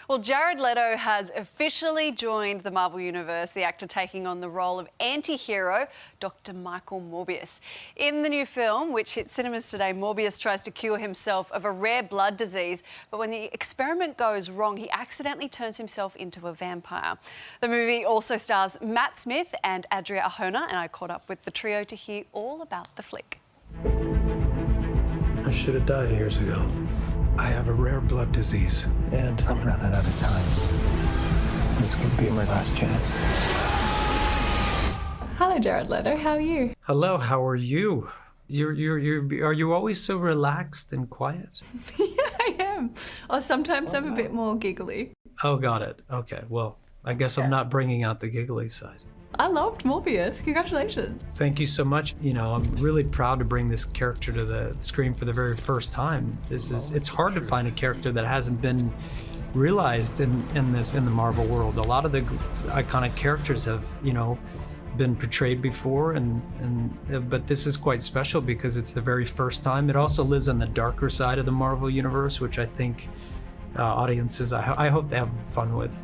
Well, Jared Leto has officially joined the Marvel Universe, the actor taking on the role of anti-hero Dr. Michael Morbius. In the new film, which hits cinemas today, Morbius tries to cure himself of a rare blood disease, but when the experiment goes wrong, he accidentally turns himself into a vampire. The movie also stars Matt Smith and Adria Arjona, and I caught up with the trio to hear all about the flick. I should have died years ago. I have a rare blood disease, and I'm running out of time. This could be my last chance. Hello, Jared Leto. How are you? Hello, how are you? Are you always so relaxed and quiet? Yeah, I am. Or sometimes I'm a bit more giggly. Oh, got it. Okay, well, I guess I'm not bringing out the giggly side. I loved Morbius. Congratulations. Thank you so much. You know, I'm really proud to bring this character to the screen for the very first time. It's hard to find a character that hasn't been realized in the Marvel world. A lot of the iconic characters have, you know, been portrayed before, but this is quite special because it's the very first time. It also lives on the darker side of the Marvel universe, which I think audiences, I hope they have fun with.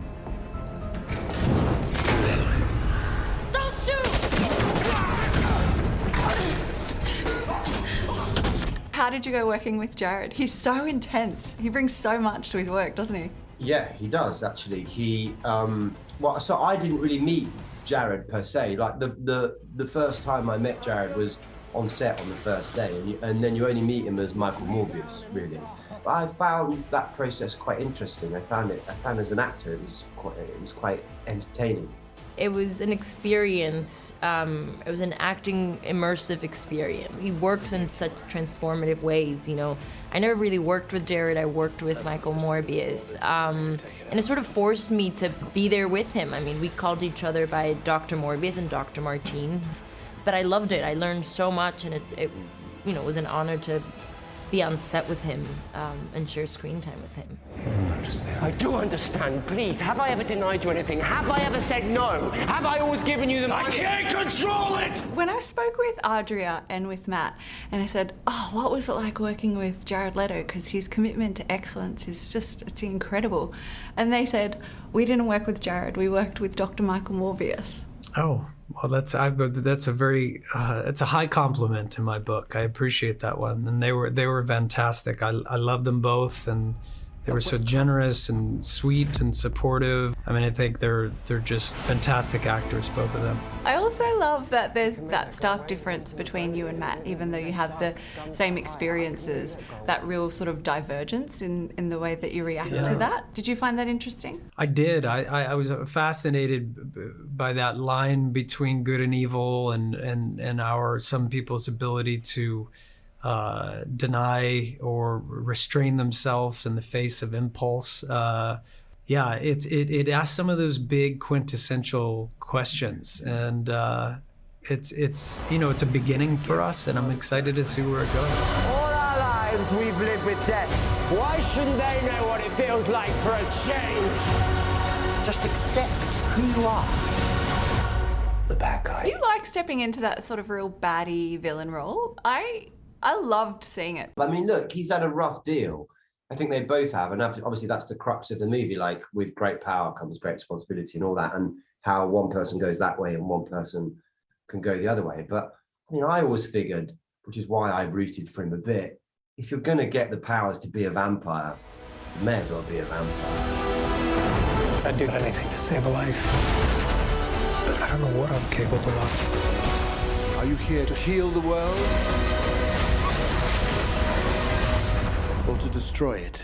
How did you go working with Jared? He's so intense. He brings so much to his work, doesn't he? Yeah, he does actually. He so I didn't really meet Jared per se. Like the first time I met Jared was on set on the first day, and then you only meet him as Michael Morbius, really. But I found that process quite interesting. I found as an actor it was quite entertaining. It was an experience, it was an acting immersive experience. He works in such transformative ways, you know. I never really worked with Jared, I worked with Michael Morbius. And it sort of forced me to be there with him. I mean, we called each other by Dr. Morbius and Dr. Martine. But I loved it, I learned so much, and it you know, was an honor to be on set with him and share screen time with him. I don't understand. I do understand. Please, have I ever denied you anything? Have I ever said no? Have I always given you the money? I can't control it! When I spoke with Adria and with Matt, and I said, oh, what was it like working with Jared Leto? Because his commitment to excellence is just, it's incredible. And they said, we didn't work with Jared, we worked with Dr. Michael Morbius. Oh, well, that's a very it's a high compliment in my book. I appreciate that one, and they were fantastic. I love them both, and they were so generous and sweet and supportive. I mean, I think they're just fantastic actors, both of them. I also love that there's that stark difference between you and Matt, even though you have the same experiences, that real sort of divergence in the way that you react to that. Did you find that interesting? I did. I was fascinated by that line between good and evil, and some people's ability to deny or restrain themselves in the face of impulse. Yeah, it asks some of those big quintessential questions, and it's you know, it's a beginning for us, and I'm excited to see where it goes. All our lives we've lived with death. Why shouldn't they know what it feels like for a change? Just accept who you are. The bad guy. You like stepping into that sort of real baddie villain role. I loved seeing it. I mean, look, he's had a rough deal. I think they both have, and obviously that's the crux of the movie. Like, with great power comes great responsibility and all that, and how one person goes that way and one person can go the other way. But I mean, I always figured, which is why I rooted for him a bit, if you're going to get the powers to be a vampire, you may as well be a vampire. I'd do anything to save a life, but I don't know what I'm capable of. Are you here to heal the world? Or to destroy it?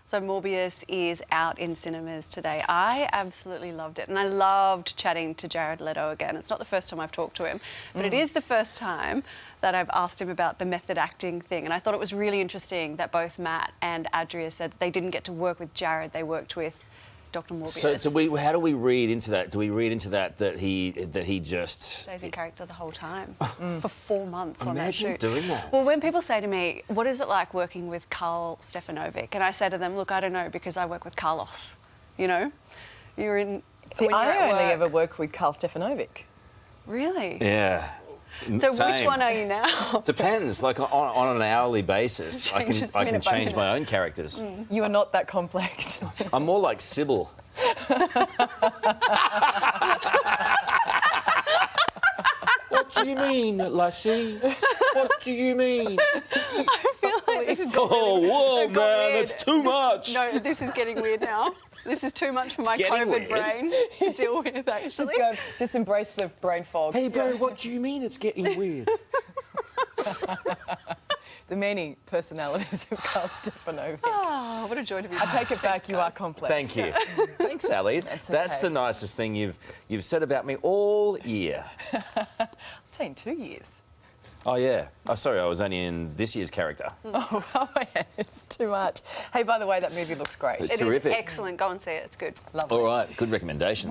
So Morbius is out in cinemas today. I absolutely loved it, and I loved chatting to Jared Leto again. It's not the first time I've talked to him, but it is the first time that I've asked him about the method acting thing, and I thought it was really interesting that both Matt and Adria said that they didn't get to work with Jared, they worked with Dr. Morbius. So how do we read into that? Do we read into that he just stays in character the whole time for 4 months on that shoot? Imagine doing that. Well, when people say to me, what is it like working with Karl Stefanovic? And I say to them, look, I don't know, because I work with Carlos, you know? You're in... See, I only ever work with Karl Stefanovic. Really? Yeah. So which Same. one are you now? Depends. Like on an hourly basis, I Changes can minute by change my minute. own characters. You are not that complex. I'm more like Sybil. What do you mean, Lassie? What do you mean? I feel like this is Oh, whoa, got man, weird. that's too much. No, this is getting weird now. This is too much for my getting COVID weird. brain to deal with, Just actually. go, just embrace the brain fog. Hey, bro, what do you mean it's getting weird? The many personalities of Karl Stefanovic. Oh, what a joy to be I take it back, Thanks, you are guys. complex. Thank you. Thanks, Ali. That's That's okay. the nicest thing you've said about me all year. It's been 2 years. Oh, yeah. Oh, sorry, I was only in this year's character. Oh, yeah, it's too much. Hey, by the way, that movie looks great. It's It is terrific. excellent. Go and see it. It's good. Lovely. All right, good recommendation.